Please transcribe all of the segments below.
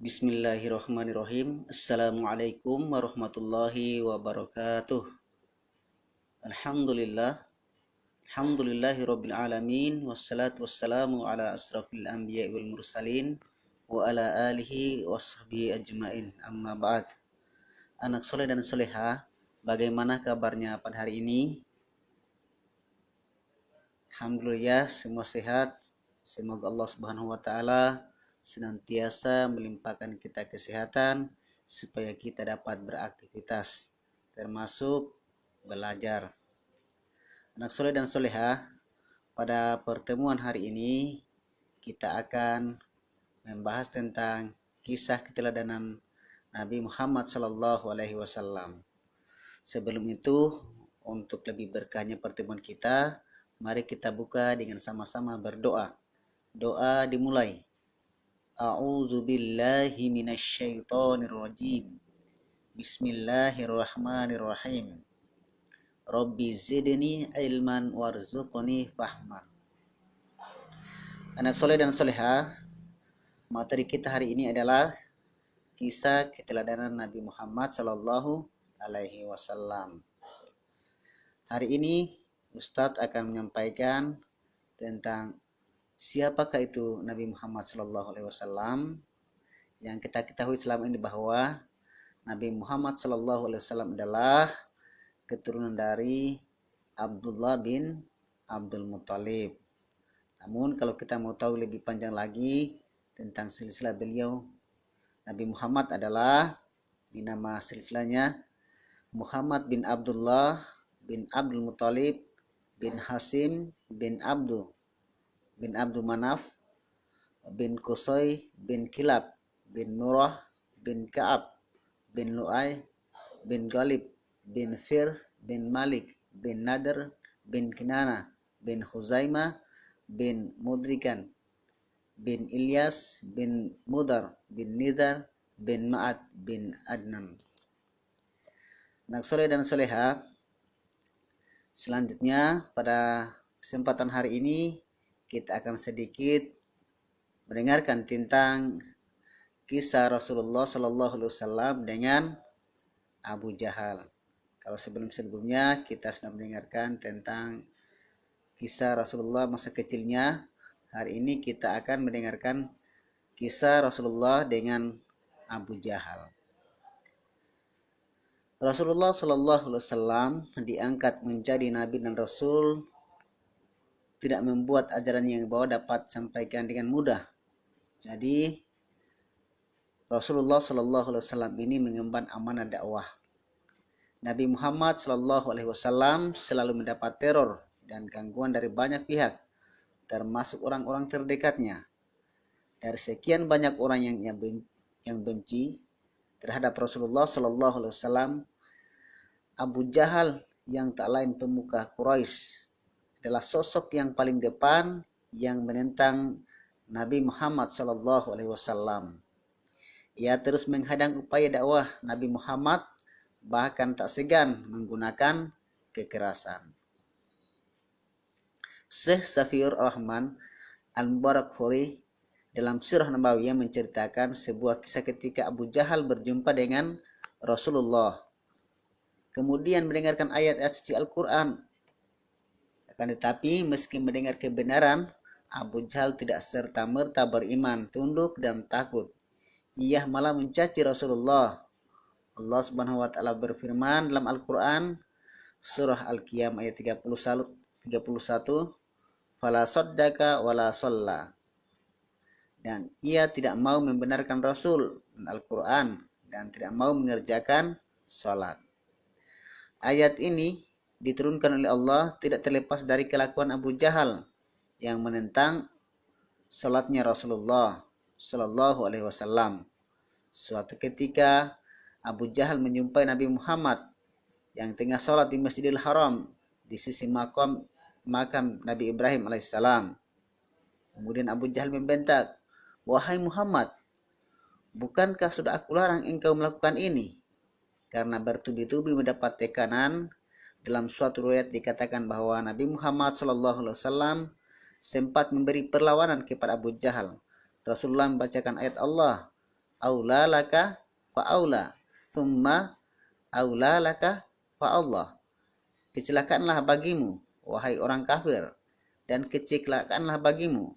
Bismillahirrahmanirrahim. Assalamualaikum warahmatullahi wabarakatuh. Alhamdulillah. Alhamdulillahi rabbil alamin. Wassalatu wassalamu ala asrafil anbiya wal mursalin. Wa ala alihi washabihi ajmain. Amma ba'd. Anak soleh dan soleha, bagaimana kabarnya pada hari ini? Alhamdulillah, semua sehat. Semoga Allah Subhanahu wa taala senantiasa melimpahkan kita kesehatan supaya kita dapat beraktivitas, termasuk belajar. Anak soleh dan soleha, pada pertemuan hari ini kita akan membahas tentang kisah keteladanan Nabi Muhammad SAW. Sebelum itu, untuk lebih berkahnya pertemuan kita, mari kita buka dengan sama-sama berdoa. Doa dimulai. A'udzu billahi minasyaitonir rajim. Bismillahirrahmanirrahim. Rabbi zidni ilman warzuqni fahman. Anak soleh dan soleha, materi kita hari ini adalah kisah keteladanan Nabi Muhammad SAW. Hari ini Ustadz akan menyampaikan tentang siapakah itu Nabi Muhammad SAW. Yang kita ketahui selama ini bahwa Nabi Muhammad SAW adalah keturunan dari Abdullah bin Abdul Muttalib. Namun kalau kita mau tahu lebih panjang lagi tentang silsilah beliau, Nabi Muhammad adalah, di nama silsilahnya, Muhammad bin Abdullah bin Abdul Muttalib bin Hasim bin Abdul Manaf bin Qusay bin Kilab bin Murrah bin Ka'ab bin Lu'ay bin Ghalib bin Fir bin Malik bin Nadr bin Kinana bin Khuzaimah bin Mudrikan bin Ilyas bin Mudar bin Nizar bin Ma'ad bin Adnan. Anak soleh dan soleha, selanjutnya pada kesempatan hari ini kita akan sedikit mendengarkan tentang kisah Rasulullah SAW dengan Abu Jahal. Kalau sebelumnya kita sudah mendengarkan tentang kisah Rasulullah masa kecilnya, hari ini kita akan mendengarkan kisah Rasulullah dengan Abu Jahal. Rasulullah SAW diangkat menjadi Nabi dan Rasul tidak membuat ajaran yang dibawa dapat sampaikan dengan mudah. Jadi Rasulullah SAW ini mengemban amanah dakwah. Nabi Muhammad SAW selalu mendapat teror dan gangguan dari banyak pihak, termasuk orang-orang terdekatnya. Dari sekian banyak orang yang benci terhadap Rasulullah SAW, Abu Jahal yang tak lain pemuka Quraisy adalah sosok yang paling depan yang menentang Nabi Muhammad SAW. Ia terus menghadang upaya dakwah Nabi Muhammad, bahkan tak segan menggunakan kekerasan. Syekh Safiur Rahman Al-Mubarakfuri dalam Sirah Nabawiyah menceritakan sebuah kisah ketika Abu Jahal berjumpa dengan Rasulullah, kemudian mendengarkan ayat-ayat suci Al-Quran. Akan tetapi meski mendengar kebenaran, Abu Jahal tidak serta-merta beriman, tunduk dan takut. Ia malah mencaci Rasulullah. Allah Subhanahu wa taala berfirman dalam Al-Quran, surah Al-Qiyamah ayat 31, fala saddaka wala shalla. Dan ia tidak mau membenarkan Rasul dan Al-Quran dan tidak mau mengerjakan salat. Ayat ini diturunkan oleh Allah tidak terlepas dari kelakuan Abu Jahal yang menentang salatnya Rasulullah SAW. Suatu ketika Abu Jahal menjumpai Nabi Muhammad yang tengah salat di Masjidil Haram di sisi makam Nabi Ibrahim alaihissalam. Kemudian Abu Jahal membentak, "Wahai Muhammad, bukankah sudah aku larang engkau melakukan ini?" Karena bertubi-tubi mendapat tekanan. Dalam suatu riwayat dikatakan bahwa Nabi Muhammad SAW sempat memberi perlawanan kepada Abu Jahal. Rasulullah membacakan ayat Allah, aula laka fa aula, thumma aula laka fa Allah. Kecelakaanlah bagimu, wahai orang kafir, dan kecelakaanlah bagimu.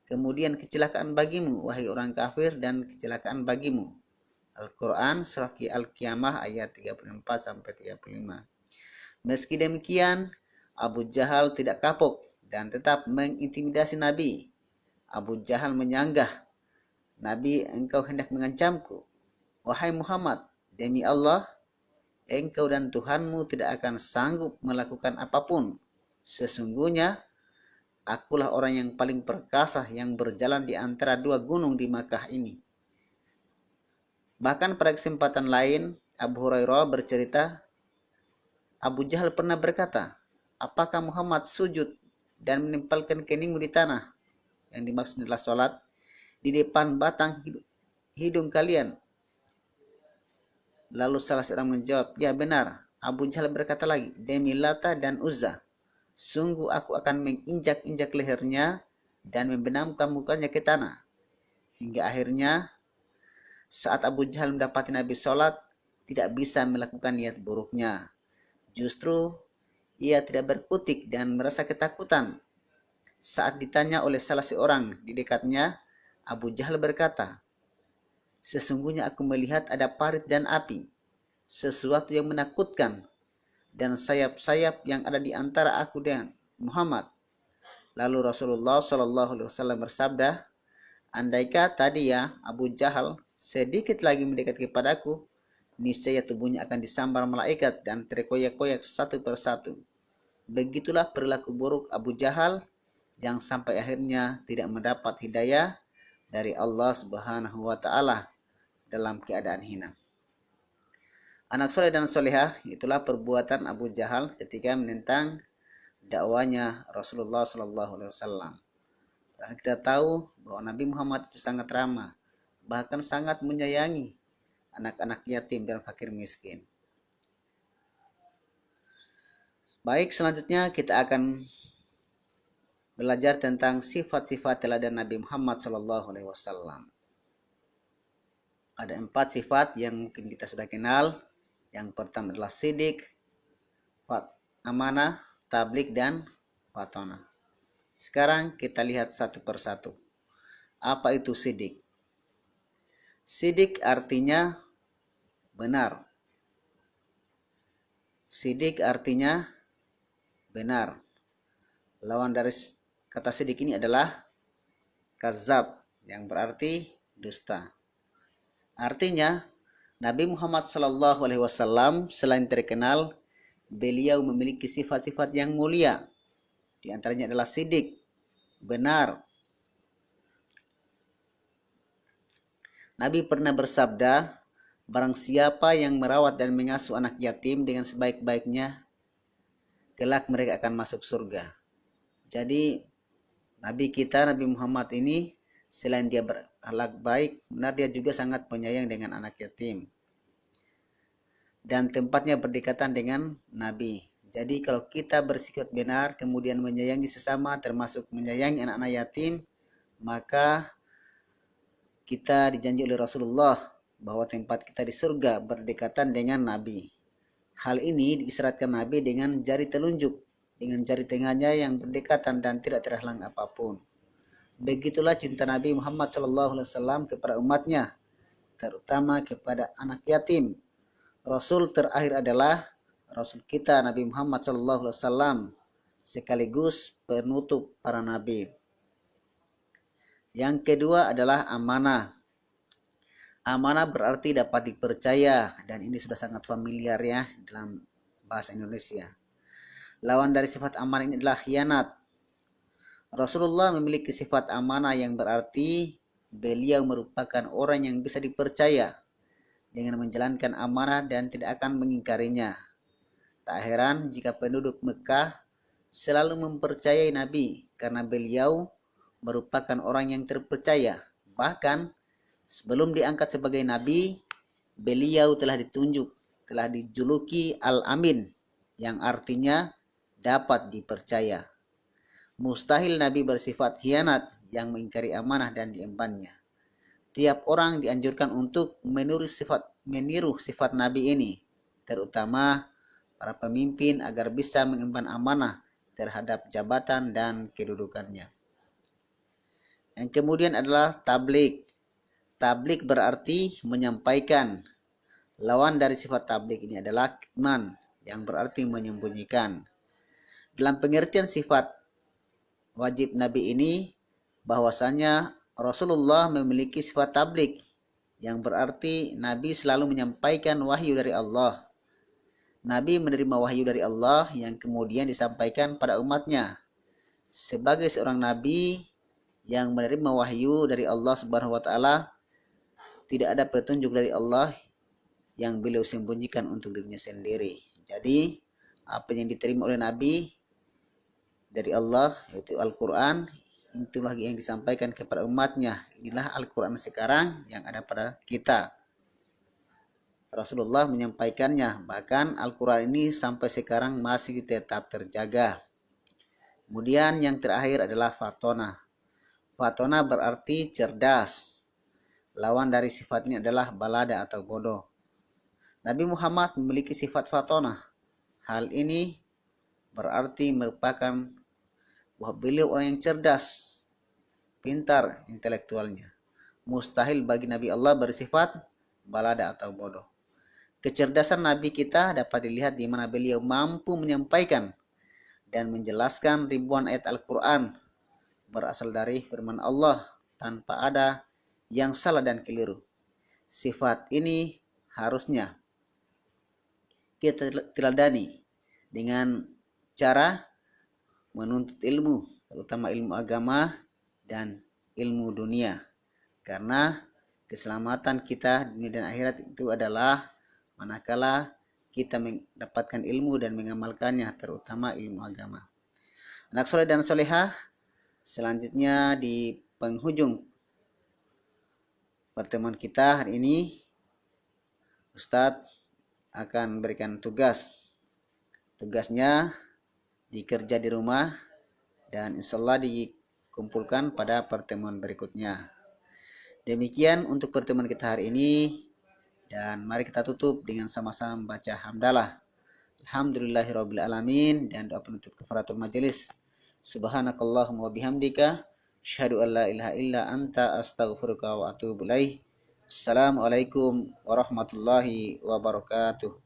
Kemudian kecelakaan bagimu, wahai orang kafir, dan kecelakaan bagimu. Al-Quran Surah Al-Qiyamah ayat 34-35. Meski demikian, Abu Jahal tidak kapok dan tetap mengintimidasi Nabi. Abu Jahal menyanggah, Nabi, engkau hendak mengancamku. Wahai Muhammad, demi Allah, engkau dan Tuhanmu tidak akan sanggup melakukan apapun. Sesungguhnya, akulah orang yang paling perkasa yang berjalan di antara dua gunung di Makkah ini. Bahkan pada kesempatan lain, Abu Hurairah bercerita, Abu Jahal pernah berkata, apakah Muhammad sujud dan menempelkan keningmu di tanah? Yang dimaksud adalah sholat di depan batang hidung kalian. Lalu salah seorang menjawab, ya benar. Abu Jahal berkata lagi, demi Lata dan Uzza, sungguh aku akan menginjak-injak lehernya dan membenamkan mukanya ke tanah. Hingga akhirnya saat Abu Jahal mendapati Nabi sholat, tidak bisa melakukan niat buruknya. Justru ia tidak berkutik dan merasa ketakutan. Saat ditanya oleh salah seorang di dekatnya, Abu Jahal berkata, sesungguhnya aku melihat ada parit dan api, sesuatu yang menakutkan, dan sayap-sayap yang ada di antara aku dan Muhammad. Lalu Rasulullah SAW bersabda, andaikah tadi ya Abu Jahal sedikit lagi mendekat kepadaku, niscaya tubuhnya akan disambar malaikat dan terkoyak-koyak satu persatu. Begitulah perilaku buruk Abu Jahal yang sampai akhirnya tidak mendapat hidayah dari Allah Subhanahu wa taala dalam keadaan hina. Anak soleh dan solehah, itulah perbuatan Abu Jahal ketika menentang dakwanya Rasulullah SAW. Dan kita tahu bahwa Nabi Muhammad itu sangat ramah, bahkan sangat menyayangi anak-anak yatim dan fakir miskin. Baik, selanjutnya kita akan belajar tentang sifat-sifat teladan Nabi Muhammad SAW. Ada 4 sifat yang mungkin kita sudah kenal. Yang pertama adalah sidik, amanah, tablik, dan fatona. Sekarang kita lihat satu persatu. Apa itu sidik? Sidik artinya benar. Sidik artinya benar. Lawan dari kata sidik ini adalah kazab, yang berarti dusta. Artinya, Nabi Muhammad SAW selain terkenal, beliau memiliki sifat-sifat yang mulia. Di antaranya adalah sidik, benar. Nabi pernah bersabda, barang siapa yang merawat dan mengasuh anak yatim dengan sebaik-baiknya, kelak mereka akan masuk surga. Jadi, Nabi kita, Nabi Muhammad ini, selain dia berakhlak baik, benar dia juga sangat penyayang dengan anak yatim. Dan tempatnya berdekatan dengan Nabi. Jadi kalau kita bersikap benar, kemudian menyayangi sesama, termasuk menyayangi anak-anak yatim, maka kita dijanji oleh Rasulullah bahwa tempat kita di surga berdekatan dengan Nabi. Hal ini diisyaratkan Nabi dengan jari telunjuk, dengan jari tengahnya yang berdekatan dan tidak terhalang apapun. Begitulah cinta Nabi Muhammad SAW kepada umatnya, terutama kepada anak yatim. Rasul terakhir adalah Rasul kita Nabi Muhammad SAW, sekaligus penutup para nabi. Yang kedua adalah amanah. Amanah berarti dapat dipercaya, dan ini sudah sangat familiar ya dalam bahasa Indonesia. Lawan dari sifat amanah ini adalah khianat. Rasulullah memiliki sifat amanah yang berarti beliau merupakan orang yang bisa dipercaya dengan menjalankan amanah dan tidak akan mengingkarinya. Tak heran jika penduduk Mekah selalu mempercayai Nabi karena beliau merupakan orang yang terpercaya. Bahkan sebelum diangkat sebagai Nabi, beliau telah dijuluki Al-Amin, yang artinya dapat dipercaya. Mustahil Nabi bersifat khianat yang mengingkari amanah dan diembannya. Tiap orang dianjurkan untuk meniru sifat Nabi ini, terutama para pemimpin agar bisa mengemban amanah terhadap jabatan dan kedudukannya. Yang kemudian adalah tablik. Tablik berarti menyampaikan. Lawan dari sifat tablik ini adalah kitman, yang berarti menyembunyikan. Dalam pengertian sifat wajib Nabi ini, bahwasanya Rasulullah memiliki sifat tablik, yang berarti Nabi selalu menyampaikan wahyu dari Allah. Nabi menerima wahyu dari Allah yang kemudian disampaikan pada umatnya. Sebagai seorang Nabi yang menerima wahyu dari Allah Subhanahu wa taala, tidak ada petunjuk dari Allah yang beliau sembunyikan untuk dirinya sendiri. Jadi, apa yang diterima oleh Nabi dari Allah, yaitu Al-Quran, itulah yang disampaikan kepada umatnya. Inilah Al-Quran sekarang yang ada pada kita. Rasulullah menyampaikannya, bahkan Al-Quran ini sampai sekarang masih tetap terjaga. Kemudian yang terakhir adalah fatona. Fatona berarti cerdas. Lawan dari sifat ini adalah balada atau bodoh. Nabi Muhammad memiliki sifat fatona. Hal ini berarti merupakan bahwa beliau orang yang cerdas, pintar intelektualnya. Mustahil bagi Nabi Allah bersifat balada atau bodoh. Kecerdasan Nabi kita dapat dilihat di mana beliau mampu menyampaikan dan menjelaskan ribuan ayat Al-Quran berasal dari firman Allah tanpa ada yang salah dan keliru. Sifat ini harusnya kita teladani dengan cara menuntut ilmu, terutama ilmu agama dan ilmu dunia. Karena keselamatan kita dunia dan akhirat itu adalah manakala kita mendapatkan ilmu dan mengamalkannya, terutama ilmu agama. Anak soleh dan solehah, selanjutnya di penghujung pertemuan kita hari ini, Ustadz akan berikan tugas. Tugasnya dikerja di rumah dan insya Allah dikumpulkan pada pertemuan berikutnya. Demikian untuk pertemuan kita hari ini. Dan mari kita tutup dengan sama-sama membaca hamdalah. Alhamdulillahirabbil alamin, dan doa penutup kafaratul majelis. Subhanakallahumma wa bihamdika asyhadu an la ilaha illa anta astaghfiruka wa atubu ilaik. Assalamualaikum warahmatullahi wabarakatuh.